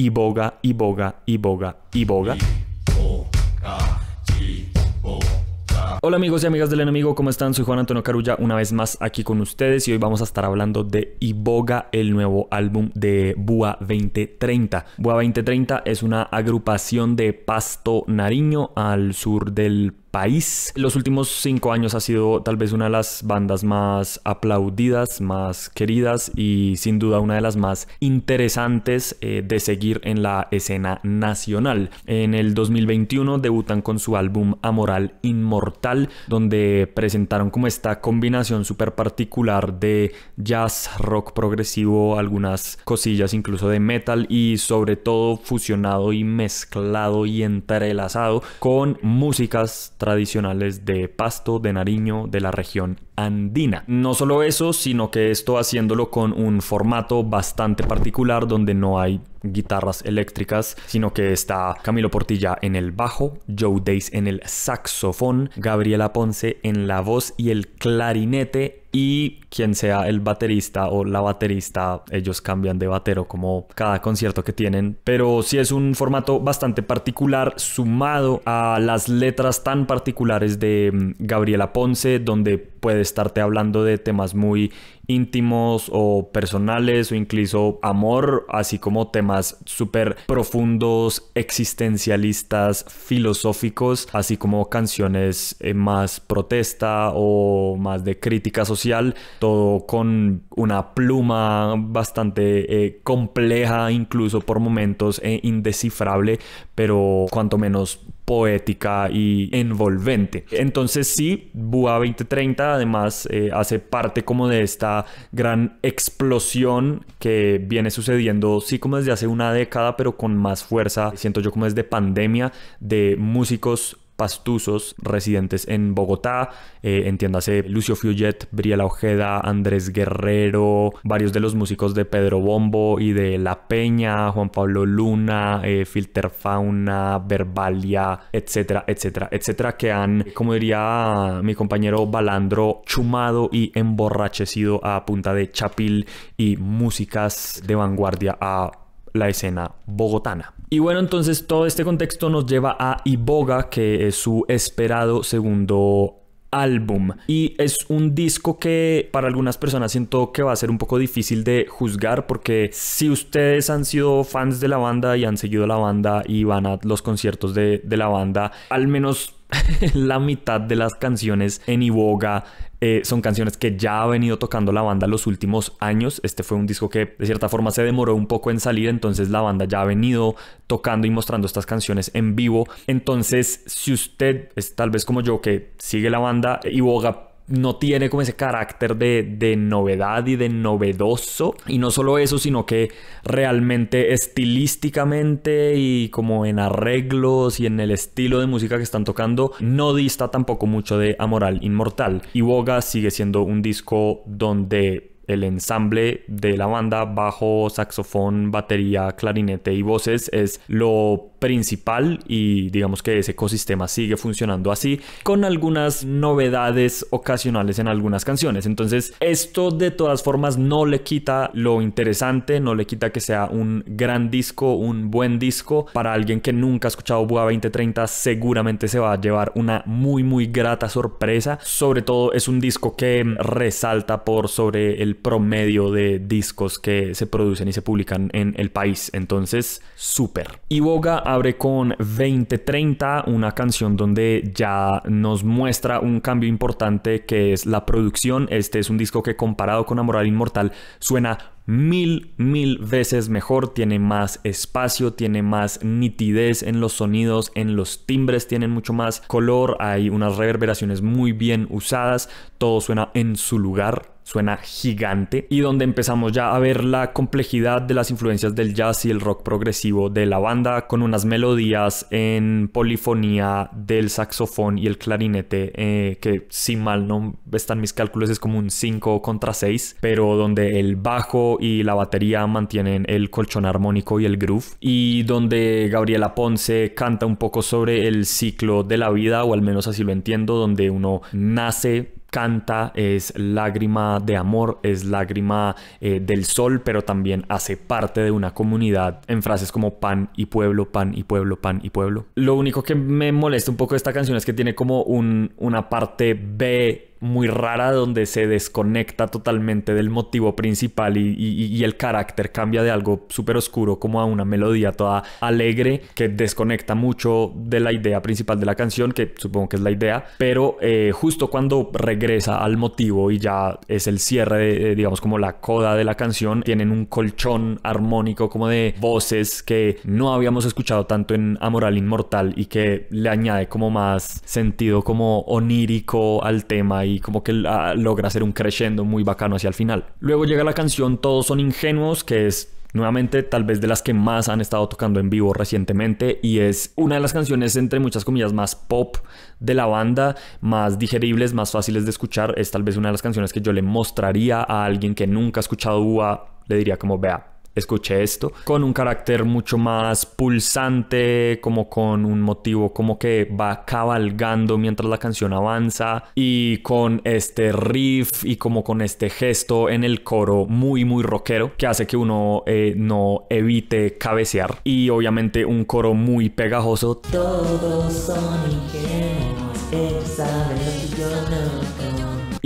Iboga, Iboga, Iboga, Iboga. Hola amigos y amigas del enemigo, ¿cómo están? Soy Juan Antonio Carulla, una vez más aquí con ustedes y hoy vamos a estar hablando de Iboga, el nuevo álbum de Bua 2030. Bua 2030 es una agrupación de Pasto, Nariño, al sur del país. Los últimos 5 años ha sido tal vez una de las bandas más aplaudidas, más queridas y sin duda una de las más interesantes de seguir en la escena nacional. En el 2021 debutan con su álbum Amoral Inmortal, donde presentaron como esta combinación súper particular de jazz, rock progresivo, algunas cosillas incluso de metal y sobre todo fusionado y mezclado y entrelazado con músicas tradicionales de Pasto, de Nariño, de la región andina. No solo eso, sino que esto haciéndolo con un formato bastante particular donde no hay guitarras eléctricas, sino que está Camilo Portilla en el bajo, Joe Days en el saxofón, Gabriela Ponce en la voz y el clarinete, y quien sea el baterista o la baterista, ellos cambian de batero como cada concierto que tienen, pero sí es un formato bastante particular sumado a las letras tan particulares de Gabriela Ponce, donde puede estarte hablando de temas muy íntimos o personales o incluso amor, así como temas súper profundos, existencialistas, filosóficos, así como canciones más protesta o más de crítica social, todo con una pluma bastante compleja, incluso por momentos indescifrable, pero cuanto menos poética y envolvente. Entonces sí, Bua 2030 además hace parte como de esta gran explosión que viene sucediendo sí como desde hace una década, pero con más fuerza, siento yo, como desde pandemia, de músicos pastusos residentes en Bogotá, entiéndase Lucio Fiuget, Briela Ojeda, Andrés Guerrero, varios de los músicos de Pedro Bombo y de La Peña, Juan Pablo Luna, Filter Fauna, Verbalia, etcétera, etcétera, etcétera, que han, como diría mi compañero Balandro, chumado y emborrachecido a punta de chapil y músicas de vanguardia a la escena bogotana. Y bueno, entonces todo este contexto nos lleva a Iboga, que es su esperado segundo álbum, y es un disco que para algunas personas siento que va a ser un poco difícil de juzgar, porque si ustedes han sido fans de la banda y han seguido la banda y van a los conciertos de la banda, al menos la mitad de las canciones en Iboga son canciones que ya ha venido tocando la banda los últimos años. Este fue un disco que de cierta forma se demoró un poco en salir, entonces la banda ya ha venido tocando y mostrando estas canciones en vivo. Entonces, si usted es tal vez como yo que sigue la banda, Iboga no tiene como ese carácter de novedad y de novedoso, y no solo eso, sino que realmente estilísticamente y como en arreglos y en el estilo de música que están tocando no dista tampoco mucho de Amoral Inmortal. Iboga sigue siendo un disco donde el ensamble de la banda, bajo, saxofón, batería, clarinete y voces, es lo principal, y digamos que ese ecosistema sigue funcionando así, con algunas novedades ocasionales en algunas canciones. Entonces esto de todas formas no le quita lo interesante, no le quita que sea un gran disco, un buen disco. Para alguien que nunca ha escuchado Bua 2030 seguramente se va a llevar una muy grata sorpresa. Sobre todo es un disco que resalta por sobre el promedio de discos que se producen y se publican en el país. Entonces, súper. Iboga abre con 2030, una canción donde ya nos muestra un cambio importante que es la producción. Este es un disco que, comparado con Amoral Inmortal, suena mil veces mejor, tiene más espacio, tiene más nitidez en los sonidos, en los timbres tienen mucho más color, hay unas reverberaciones muy bien usadas, todo suena en su lugar, suena gigante, y donde empezamos ya a ver la complejidad de las influencias del jazz y el rock progresivo de la banda, con unas melodías en polifonía del saxofón y el clarinete que, si mal no están mis cálculos, es como un 5-6, pero donde el bajo y la batería mantienen el colchón armónico y el groove, y donde Gabriela Ponce canta un poco sobre el ciclo de la vida, o al menos así lo entiendo, donde uno nace, canta, es lágrima de amor, es lágrima del sol, pero también hace parte de una comunidad en frases como pan y pueblo, pan y pueblo, pan y pueblo. Lo único que me molesta un poco de esta canción es que tiene como una parte B muy rara donde se desconecta totalmente del motivo principal y el carácter cambia de algo súper oscuro como a una melodía toda alegre que desconecta mucho de la idea principal de la canción, que supongo que es la idea, pero justo cuando regresa al motivo y ya es el cierre de, digamos, como la coda de la canción, tienen un colchón armónico como de voces que no habíamos escuchado tanto en Amoral Inmortal y que le añade como más sentido como onírico al tema y como que logra hacer un crescendo muy bacano hacia el final. Luego llega la canción Todos son ingenuos, que es nuevamente tal vez de las que más han estado tocando en vivo recientemente y es una de las canciones entre muchas comillas más pop de la banda, más digeribles, más fáciles de escuchar. Es tal vez una de las canciones que yo le mostraría a alguien que nunca ha escuchado Búa, le diría como vea, escuché esto, con un carácter mucho más pulsante, como con un motivo como que va cabalgando mientras la canción avanza y con este riff y como con este gesto en el coro muy muy rockero que hace que uno no evite cabecear y obviamente un coro muy pegajoso. Todos son ingenuos, ellos saben lo que yo no.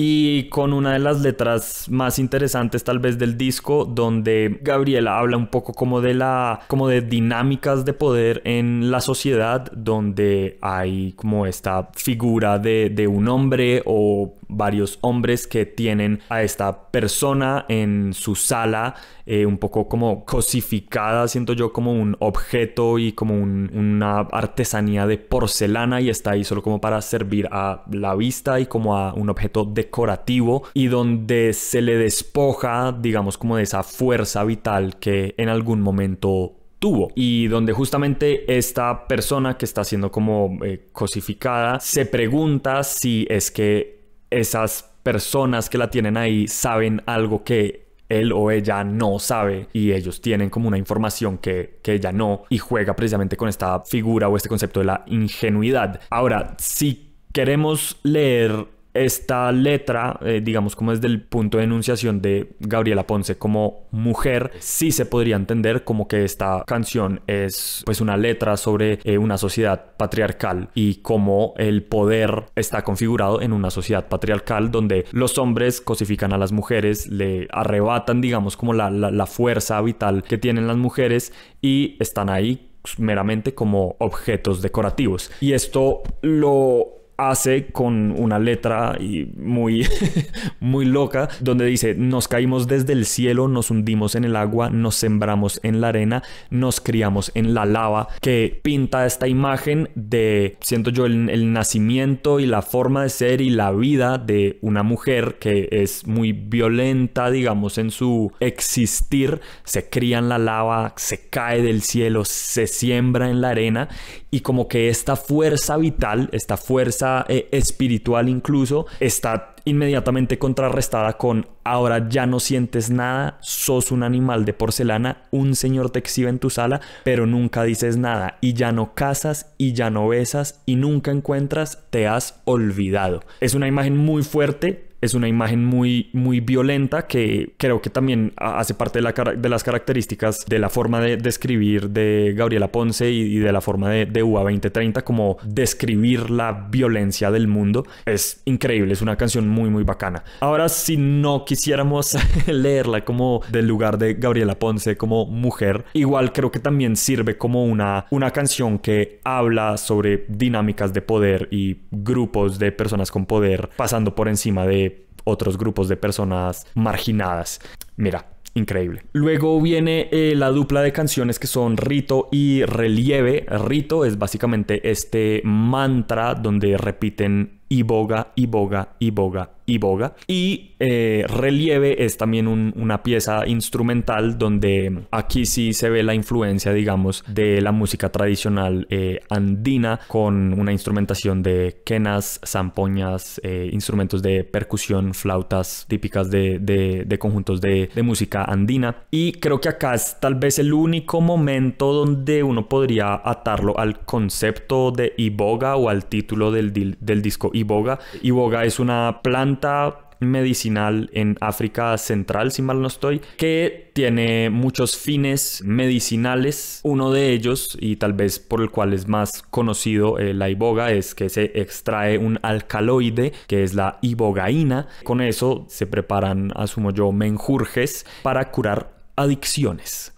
Y con una de las letras más interesantes tal vez del disco, donde Gabriela habla un poco como de dinámicas de poder en la sociedad, donde hay como esta figura de un hombre o varios hombres que tienen a esta persona en su sala, un poco como cosificada, siento yo, como un objeto y como una artesanía de porcelana, y está ahí solo como para servir a la vista y como a un objeto decorativo, y donde se le despoja, digamos, como de esa fuerza vital que en algún momento tuvo, y donde justamente esta persona que está siendo como cosificada se pregunta si es que esas personas que la tienen ahí saben algo que él o ella no sabe, y ellos tienen como una información que ella no, y juega precisamente con esta figura o este concepto de la ingenuidad. Ahora, si queremos leer esta letra, digamos como desde el punto de enunciación de Gabriela Ponce como mujer, sí se podría entender como que esta canción es pues una letra sobre una sociedad patriarcal y cómo el poder está configurado en una sociedad patriarcal donde los hombres cosifican a las mujeres, le arrebatan digamos como la fuerza vital que tienen las mujeres y están ahí meramente como objetos decorativos. Y esto lo hace con una letra muy muy loca, donde dice: nos caímos desde el cielo, nos hundimos en el agua, nos sembramos en la arena, nos criamos en la lava, que pinta esta imagen de, siento yo, el nacimiento y la forma de ser y la vida de una mujer que es muy violenta, digamos, en su existir. Se cría en la lava, se cae del cielo, se siembra en la arena, y como que esta fuerza vital, esta fuerza espiritual incluso, está inmediatamente contrarrestada con: ahora ya no sientes nada, sos un animal de porcelana, un señor te exhibe en tu sala, pero nunca dices nada, y ya no cazas y ya no besas y nunca encuentras, te has olvidado. Es una imagen muy fuerte. Es una imagen muy, muy violenta que creo que también hace parte de las características de la forma de escribir de Gabriela Ponce y de la forma de UA 2030, como describir la violencia del mundo. Es increíble, es una canción muy, muy bacana. Ahora, si no quisiéramos leerla como del lugar de Gabriela Ponce como mujer, igual creo que también sirve como una canción que habla sobre dinámicas de poder y grupos de personas con poder pasando por encima de otros grupos de personas marginadas. Mira, increíble. Luego viene la dupla de canciones que son Rito y Relieve. Rito es básicamente este mantra donde repiten iboga, iboga, iboga, iboga. Y Relieve es también una pieza instrumental donde aquí sí se ve la influencia, digamos, de la música tradicional andina, con una instrumentación de quenas, zampoñas, instrumentos de percusión, flautas típicas de conjuntos de música andina. Y creo que acá es tal vez el único momento donde uno podría atarlo al concepto de iboga o al título del disco iboga. Iboga es una planta medicinal en África Central, si mal no estoy, que tiene muchos fines medicinales. Uno de ellos, y tal vez por el cual es más conocido la iboga, es que se extrae un alcaloide que es la ibogaína. Con eso se preparan, asumo yo, menjurjes para curar adicciones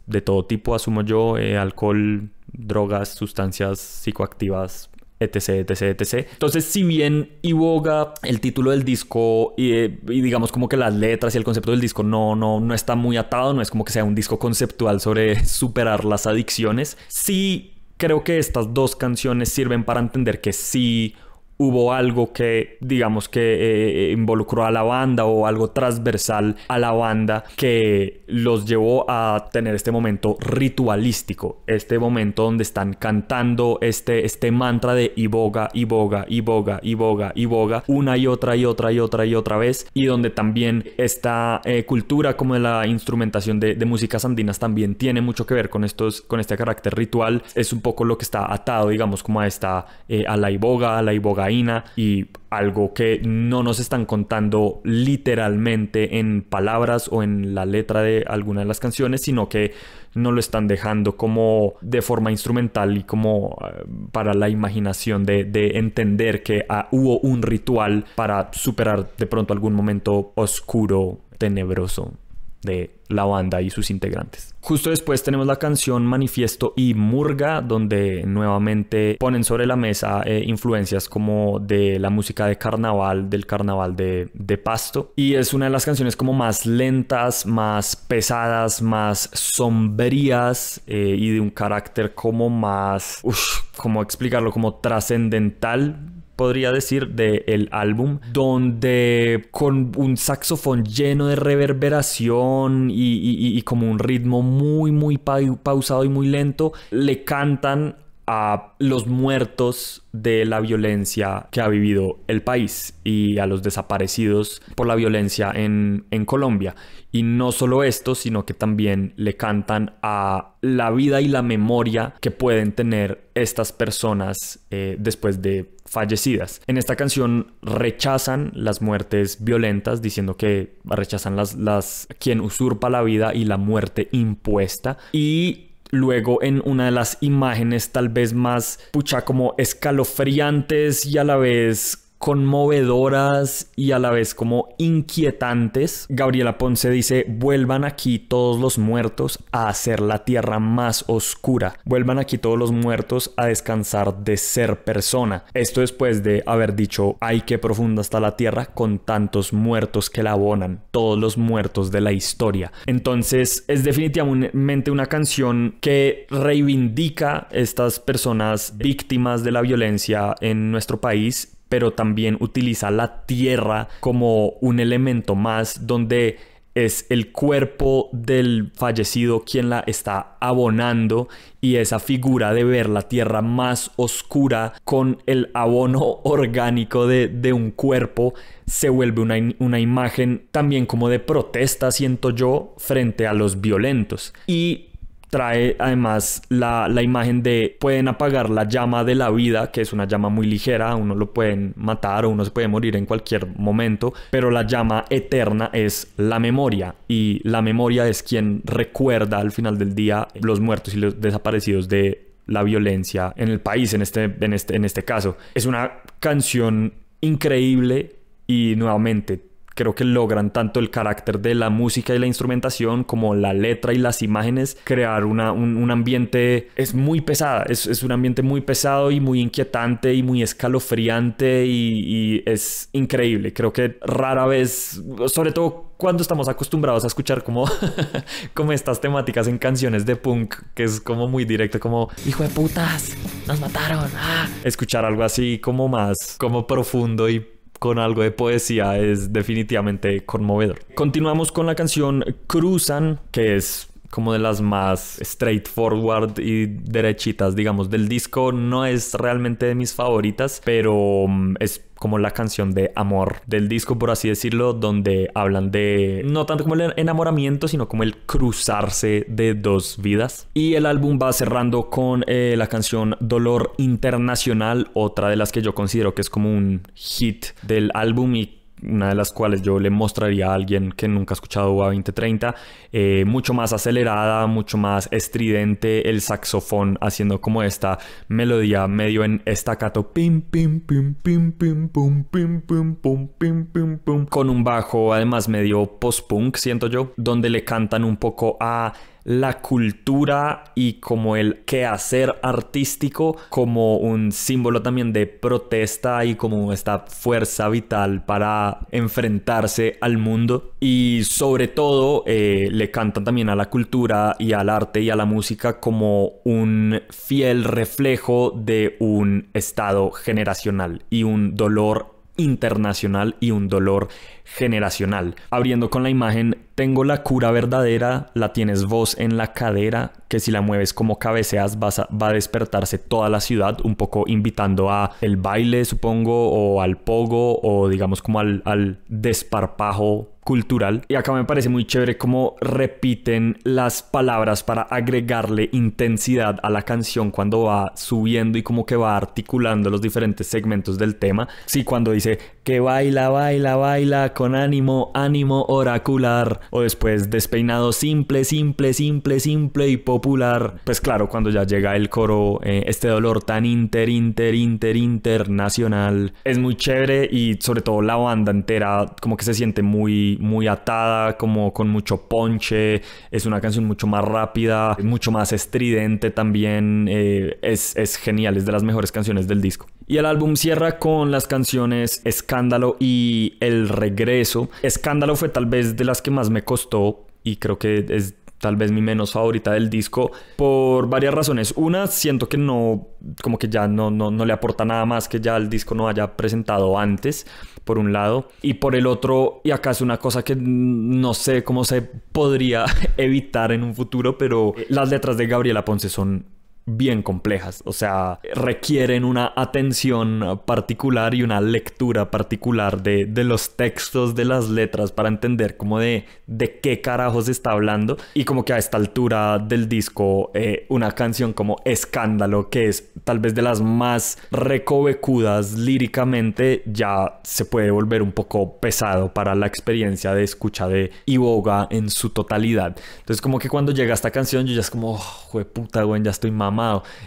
de todo tipo, asumo yo, alcohol, drogas, sustancias psicoactivas, etc, etc, etc. Entonces, si bien iboga, el título del disco y digamos como que las letras y el concepto del disco no está muy atado, no es como que sea un disco conceptual sobre superar las adicciones, sí creo que estas dos canciones sirven para entender que sí hubo algo que, digamos que involucró a la banda, o algo transversal a la banda que los llevó a tener este momento ritualístico, este momento donde están cantando este mantra de iboga, iboga, iboga, iboga, iboga, una y otra y otra y otra y otra vez, y donde también esta cultura como de la instrumentación de músicas andinas también tiene mucho que ver con este carácter ritual. Es un poco lo que está atado, digamos, como a la iboga, y algo que no nos están contando literalmente en palabras o en la letra de alguna de las canciones, sino que nos lo están dejando como de forma instrumental y como para la imaginación de entender que hubo un ritual para superar de pronto algún momento oscuro, tenebroso de la banda y sus integrantes. Justo después tenemos la canción Manifiesto y Murga, donde nuevamente ponen sobre la mesa influencias como de la música de carnaval, del carnaval de Pasto, y es una de las canciones como más lentas, más pesadas, más sombrías, y de un carácter como más, ¿cómo explicarlo? Como trascendental, podría decir, del álbum, donde con un saxofón lleno de reverberación y como un ritmo muy pausado y muy lento, le cantan a los muertos de la violencia que ha vivido el país y a los desaparecidos por la violencia en Colombia. Y no solo esto, sino que también le cantan a la vida y la memoria que pueden tener estas personas después de fallecidas. En esta canción rechazan las muertes violentas, diciendo que rechazan quien usurpa la vida y la muerte impuesta. Y luego, en una de las imágenes tal vez más como escalofriantes y a la vez conmovedoras y a la vez como inquietantes, Gabriela Ponce dice: vuelvan aquí todos los muertos a hacer la tierra más oscura, vuelvan aquí todos los muertos a descansar de ser persona. Esto después de haber dicho: ay, qué profunda está la tierra con tantos muertos que la abonan, todos los muertos de la historia. Entonces es definitivamente una canción que reivindica estas personas víctimas de la violencia en nuestro país, pero también utiliza la tierra como un elemento más, donde es el cuerpo del fallecido quien la está abonando, y esa figura de ver la tierra más oscura con el abono orgánico de un cuerpo se vuelve una imagen también como de protesta, siento yo, frente a los violentos. Y trae además la imagen de: pueden apagar la llama de la vida, que es una llama muy ligera, uno lo pueden matar o uno se puede morir en cualquier momento, pero la llama eterna es la memoria, y la memoria es quien recuerda al final del día los muertos y los desaparecidos de la violencia en el país, en este caso. Es una canción increíble y nuevamente creo que logran tanto el carácter de la música y la instrumentación como la letra y las imágenes crear un ambiente. Es muy pesada, es un ambiente muy pesado y muy inquietante y muy escalofriante, y es increíble. Creo que rara vez, sobre todo cuando estamos acostumbrados a escuchar como estas temáticas en canciones de punk, que es como muy directo, como hijo de putas, nos mataron. Escuchar algo así como más como profundo y con algo de poesía es definitivamente conmovedor. Continuamos con la canción Cruzan, que es como de las más straightforward y derechitas, digamos, del disco. No es realmente de mis favoritas, pero es como la canción de amor del disco, por así decirlo, donde hablan de no tanto como el enamoramiento, sino como el cruzarse de dos vidas. Y el álbum va cerrando con la canción Dolor Internacional, otra de las que yo considero que es como un hit del álbum y una de las cuales yo le mostraría a alguien que nunca ha escuchado BoA 2030. Mucho más acelerada, mucho más estridente, el saxofón haciendo como esta melodía medio en staccato, pim pim pim pim pim pum pim pim pum pim pim pum, con un bajo además medio post-punk, siento yo, donde le cantan un poco a la cultura y como el quehacer artístico como un símbolo también de protesta y como esta fuerza vital para enfrentarse al mundo. Y sobre todo le cantan también a la cultura y al arte y a la música como un fiel reflejo de un estado generacional y un dolor internacional y un dolor generacional. Abriendo con la imagen, tengo la cura verdadera, la tienes vos en la cadera, que si la mueves como cabeceas va a despertarse toda la ciudad, un poco invitando a el baile, supongo, o al pogo, o digamos como al desparpajo cultural. Y acá me parece muy chévere cómo repiten las palabras para agregarle intensidad a la canción cuando va subiendo y como que va articulando los diferentes segmentos del tema. Sí, cuando dice que baila, baila, baila con ánimo, ánimo oracular, o después despeinado simple, simple, simple, simple y popular. Pues claro, cuando ya llega el coro, este dolor tan internacional, es muy chévere. Y sobre todo la banda entera como que se siente muy atada, como con mucho ponche. Es una canción mucho más rápida, mucho más estridente también. Es genial, es de las mejores canciones del disco. Y el álbum cierra con las canciones Escándalo y El Regreso. Escándalo fue tal vez de las que más me costó y creo que es tal vez mi menos favorita del disco por varias razones. Una, siento que no, como que ya no le aporta nada más que ya el disco no haya presentado antes, por un lado. Y por el otro, y acá es una cosa que no sé cómo se podría evitar en un futuro, pero las letras de Gabriela Ponce son bien complejas, o sea, requieren una atención particular y una lectura particular de los textos de las letras para entender como de qué carajos está hablando. Y como que a esta altura del disco una canción como Escándalo, que es tal vez de las más recovecudas líricamente, ya se puede volver un poco pesado para la experiencia de escucha de Iboga en su totalidad. Entonces como que cuando llega esta canción yo ya es como, oh, jueputa, güey, ya estoy mamado,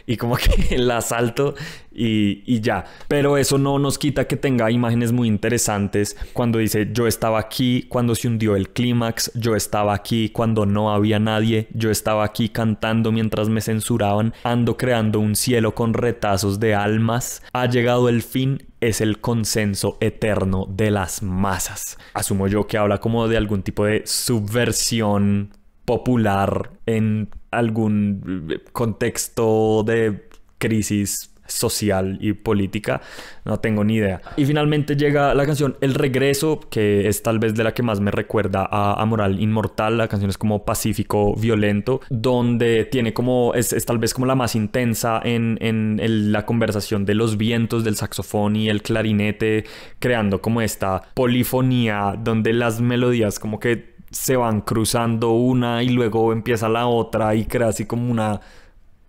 y como que la salto y ya. Pero eso no nos quita que tenga imágenes muy interesantes cuando dice: yo estaba aquí cuando se hundió el clímax, yo estaba aquí cuando no había nadie, yo estaba aquí cantando mientras me censuraban, ando creando un cielo con retazos de almas, ha llegado el fin, es el consenso eterno de las masas. Asumo yo que habla como de algún tipo de subversión popular en algún contexto de crisis social y política, no tengo ni idea. Y finalmente llega la canción El Regreso, que es tal vez de la que más me recuerda a Moral Inmortal. La canción es como pacífico violento, donde tiene como es tal vez como la más intensa en la conversación de los vientos del saxofón y el clarinete, creando como esta polifonía donde las melodías como que se van cruzando una y luego empieza la otra y crea así como una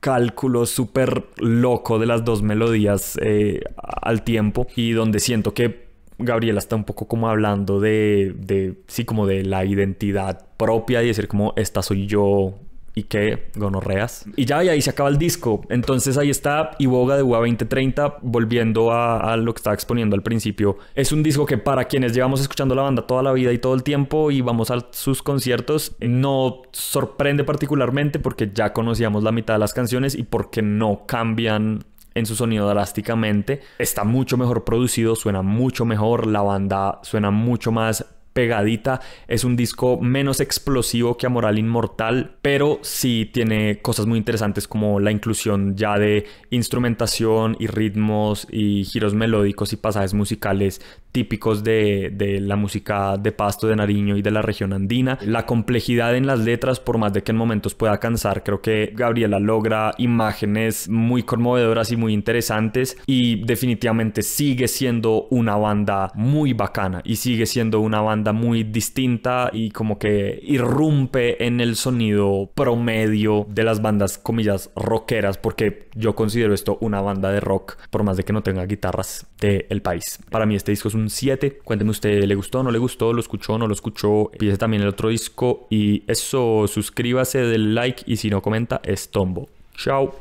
cálculo súper loco de las dos melodías al tiempo, y donde siento que Gabriela está un poco como hablando sí, como de la identidad propia y decir como esta soy yo y que gonorreas. Y ya, y ahí se acaba el disco. Entonces ahí está Iboga de BoA 2030. Volviendo a lo que estaba exponiendo al principio, es un disco que para quienes llevamos escuchando la banda toda la vida y todo el tiempo y vamos a sus conciertos, no sorprende particularmente porque ya conocíamos la mitad de las canciones y porque no cambian en su sonido drásticamente. Está mucho mejor producido, suena mucho mejor, la banda suena mucho más pegadita. Es un disco menos explosivo que Amoral Inmortal, pero sí tiene cosas muy interesantes como la inclusión ya de instrumentación y ritmos y giros melódicos y pasajes musicales típicos de la música de Pasto, de Nariño y de la región andina. La complejidad en las letras, por más de que en momentos pueda cansar, creo que Gabriela logra imágenes muy conmovedoras y muy interesantes, y definitivamente sigue siendo una banda muy bacana y sigue siendo una banda muy distinta y como que irrumpe en el sonido promedio de las bandas, comillas, rockeras, porque yo considero esto una banda de rock, por más de que no tenga guitarras del país. Para mí este disco es un 7. Cuénteme usted, ¿le gustó, no le gustó, lo escuchó, no lo escuchó? Pídese también el otro disco y eso, suscríbase, del like y si no comenta es tombo. Chao.